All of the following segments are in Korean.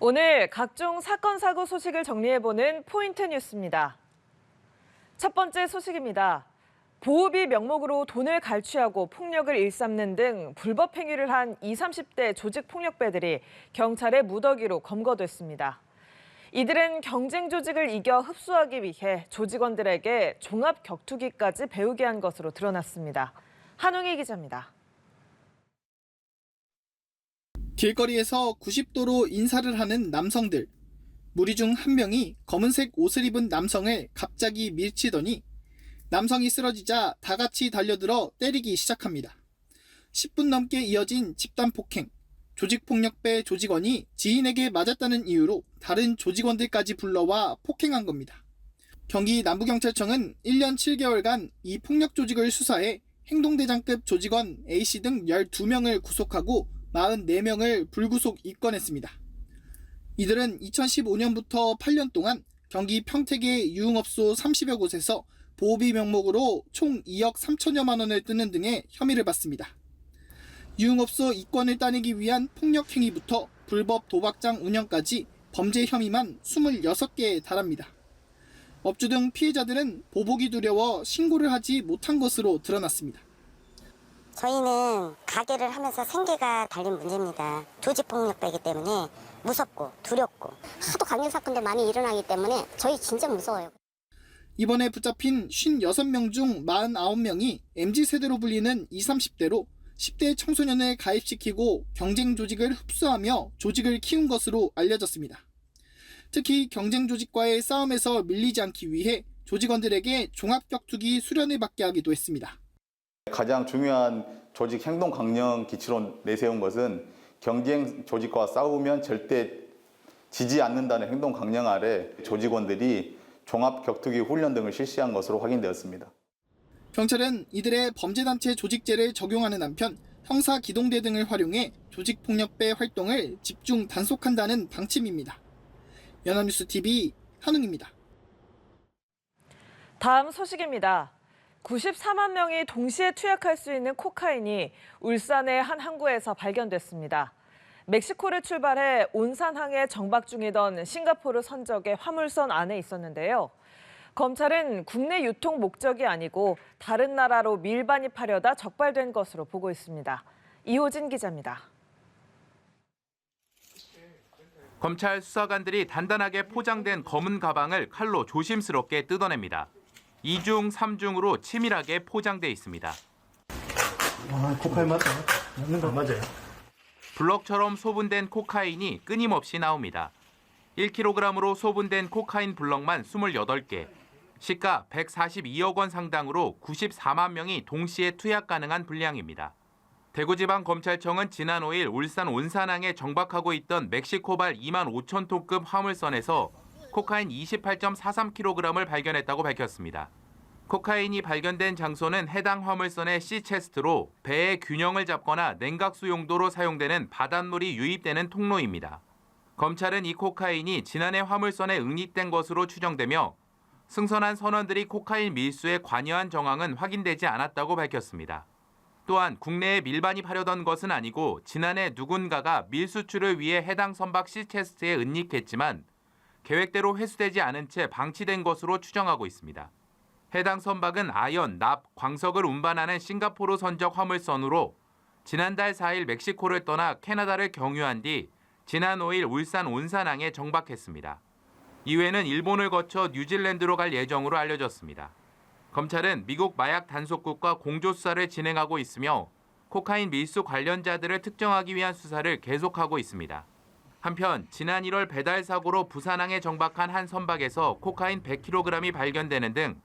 오늘 각종 사건, 사고 소식을 정리해보는 포인트 뉴스입니다. 첫 번째 소식입니다. 보호비 명목으로 돈을 갈취하고 폭력을 일삼는 등 불법 행위를 한 20, 30대 조직폭력배들이 경찰의 무더기로 검거됐습니다. 이들은 경쟁 조직을 이겨 흡수하기 위해 조직원들에게 종합 격투기까지 배우게 한 것으로 드러났습니다. 한웅희 기자입니다. 길거리에서 90도로 인사를 하는 남성들. 무리 중 한 명이 검은색 옷을 입은 남성을 갑자기 밀치더니 남성이 쓰러지자 다 같이 달려들어 때리기 시작합니다. 10분 넘게 이어진 집단 폭행. 조직폭력배 조직원이 지인에게 맞았다는 이유로 다른 조직원들까지 불러와 폭행한 겁니다. 경기 남부경찰청은 1년 7개월간 이 폭력 조직을 수사해 행동대장급 조직원 A씨 등 12명을 구속하고 44명을 불구속 입건했습니다. 이들은 2015년부터 8년 동안 경기 평택의 유흥업소 30여 곳에서 보호비 명목으로 총 2억 3천여만 원을 뜯는 등의 혐의를 받습니다. 유흥업소 이권을 따내기 위한 폭력 행위부터 불법 도박장 운영까지 범죄 혐의만 26개에 달합니다. 업주 등 피해자들은 보복이 두려워 신고를 하지 못한 것으로 드러났습니다. 저희는 가게를 하면서 생계가 달린 문제입니다. 조직폭력배이기 때문에 무섭고 두렵고 하도 강력 사건도 많이 일어나기 때문에 저희 진짜 무서워요. 이번에 붙잡힌 56명 중 49명이 MZ세대로 불리는 20, 30대로 10대 청소년을 가입시키고 경쟁 조직을 흡수하며 조직을 키운 것으로 알려졌습니다. 특히 경쟁 조직과의 싸움에서 밀리지 않기 위해 조직원들에게 종합격투기 수련을 받게 하기도 했습니다. 가장 중요한 조직 행동 강령 기치로 내세운 것은 경쟁 조직과 싸우면 절대 지지 않는다는 행동 강령 아래 조직원들이 종합 격투기 훈련 등을 실시한 것으로 확인되었습니다. 경찰은 이들의 범죄단체 조직죄를 적용하는 한편 형사기동대 등을 활용해 조직폭력배 활동을 집중 단속한다는 방침입니다. 연합뉴스TV 한웅입니다. 다음 소식입니다. 94만 명이 동시에 투약할 수 있는 코카인이 울산의 한 항구에서 발견됐습니다. 멕시코를 출발해 온산항에 정박 중이던 싱가포르 선적의 화물선 안에 있었는데요. 검찰은 국내 유통 목적이 아니고 다른 나라로 밀반입하려다 적발된 것으로 보고 있습니다. 이호진 기자입니다. 검찰 수사관들이 단단하게 포장된 검은 가방을 칼로 조심스럽게 뜯어냅니다. 2중, 3중으로 치밀하게 포장돼 있습니다. 코카인 맞아? 맞는 거 맞아요. 블럭처럼 소분된 코카인이 끊임없이 나옵니다. 1kg으로 소분된 코카인 블럭만 28개, 시가 142억 원 상당으로 94만 명이 동시에 투약 가능한 분량입니다. 대구지방검찰청은 지난 5일 울산 온산항에 정박하고 있던 멕시코발 2만 5천 톤급 화물선에서 코카인 28.43kg을 발견했다고 밝혔습니다. 코카인이 발견된 장소는 해당 화물선의 C체스트로 배의 균형을 잡거나 냉각수 용도로 사용되는 바닷물이 유입되는 통로입니다. 검찰은 이 코카인이 지난해 화물선에 응입된 것으로 추정되며 승선한 선원들이 코카인 밀수에 관여한 정황은 확인되지 않았다고 밝혔습니다. 또한 국내에 밀반입하려던 것은 아니고 지난해 누군가가 밀수출을 위해 해당 선박 C체스트에 은닉했지만 계획대로 회수되지 않은 채 방치된 것으로 추정하고 있습니다. 해당 선박은 아연, 납, 광석을 운반하는 싱가포르 선적 화물선으로 지난달 4일 멕시코를 떠나 캐나다를 경유한 뒤 지난 5일 울산 온산항에 정박했습니다. 이후에는 일본을 거쳐 뉴질랜드로 갈 예정으로 알려졌습니다. 검찰은 미국 마약 단속국과 공조 수사를 진행하고 있으며 코카인 밀수 관련자들을 특정하기 위한 수사를 계속하고 있습니다. 한편 지난 1월 배달 사고로 부산항에 정박한 한 선박에서 코카인 100kg이 발견되는 등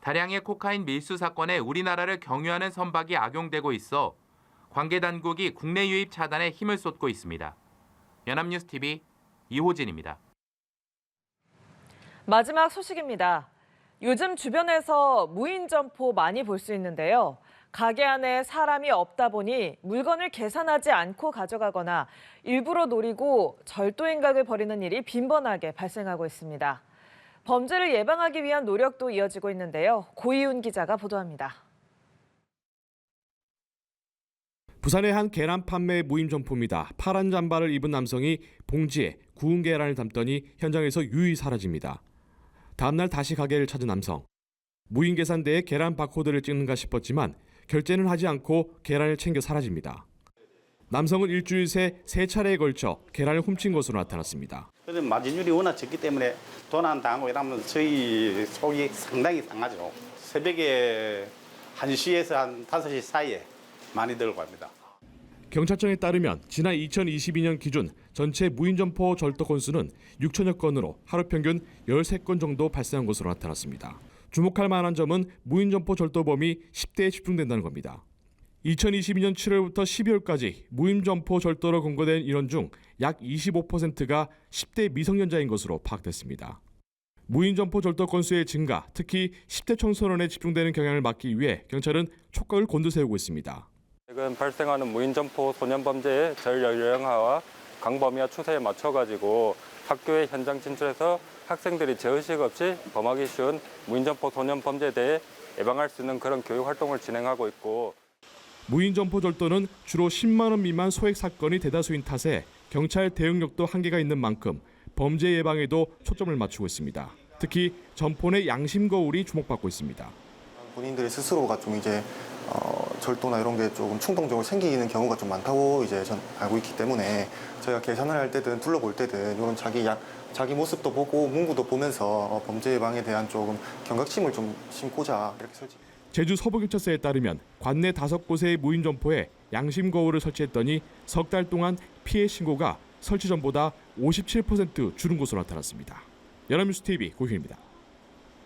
다량의 코카인 밀수 사건에 우리나라를 경유하는 선박이 악용되고 있어 관계 당국이 국내 유입 차단에 힘을 쏟고 있습니다. 연합뉴스TV 이호진입니다. 마지막 소식입니다. 요즘 주변에서 무인 점포 많이 볼 수 있는데요. 가게 안에 사람이 없다 보니 물건을 계산하지 않고 가져가거나 일부러 노리고 절도행각을 벌이는 일이 빈번하게 발생하고 있습니다. 범죄를 예방하기 위한 노력도 이어지고 있는데요. 고이훈 기자가 보도합니다. 부산의 한 계란 판매 무인 점포입니다. 파란 잠바를 입은 남성이 봉지에 구운 계란을 담더니 현장에서 유유히 사라집니다. 다음날 다시 가게를 찾은 남성. 무인 계산대에 계란 바코드를 찍는가 싶었지만 결제는 하지 않고 계란을 챙겨 사라집니다. 남성은 일주일 새 3차례에 걸쳐 계란을 훔친 것으로 나타났습니다. 마진율이 워낙 적기 때문에 도난당하고 이러면 저희 속이 상당히 상하죠. 새벽에 1시에서 한 5시 사이에 많이 들고 갑니다. 경찰청에 따르면 지난 2022년 기준 전체 무인점포 절도 건수는 6천여 건으로 하루 평균 13건 정도 발생한 것으로 나타났습니다. 주목할 만한 점은 무인점포 절도범이 10대에 집중된다는 겁니다. 2022년 7월부터 12월까지 무인점포 절도로 검거된 인원 중 약 25%가 10대 미성년자인 것으로 파악됐습니다. 무인점포 절도 건수의 증가, 특히 10대 청소년에 집중되는 경향을 막기 위해 경찰은 촉각을 곤두세우고 있습니다. 최근 발생하는 무인점포 소년범죄의 전연령화와 강범위화 추세에 맞춰가지고 학교의 현장 진출해서 학생들이 죄의식 없이 범하기 쉬운 무인점포 소년범죄에 대해 예방할 수 있는 그런 교육 활동을 진행하고 있고, 무인점포 절도는 주로 10만 원 미만 소액 사건이 대다수인 탓에 경찰 대응력도 한계가 있는 만큼 범죄 예방에도 초점을 맞추고 있습니다. 특히 점포 내 양심 거울이 주목받고 있습니다. 본인들이 스스로가 좀 이제 절도나 이런 게 조금 충동적으로 생기는 경우가 좀 많다고 이제 전 알고 있기 때문에 저희가 계산을 할 때든 둘러볼 때든 이런 자기 모습도 보고 문구도 보면서 범죄 예방에 대한 조금 경각심을 좀 심고자 이렇게 설치. 제주 서부경찰서에 따르면 관내 5곳의 무인 점포에 양심 거울을 설치했더니 석 달 동안 피해 신고가 설치 전보다 57% 줄은 것으로 나타났습니다. 연합뉴스 TV 고희입니다.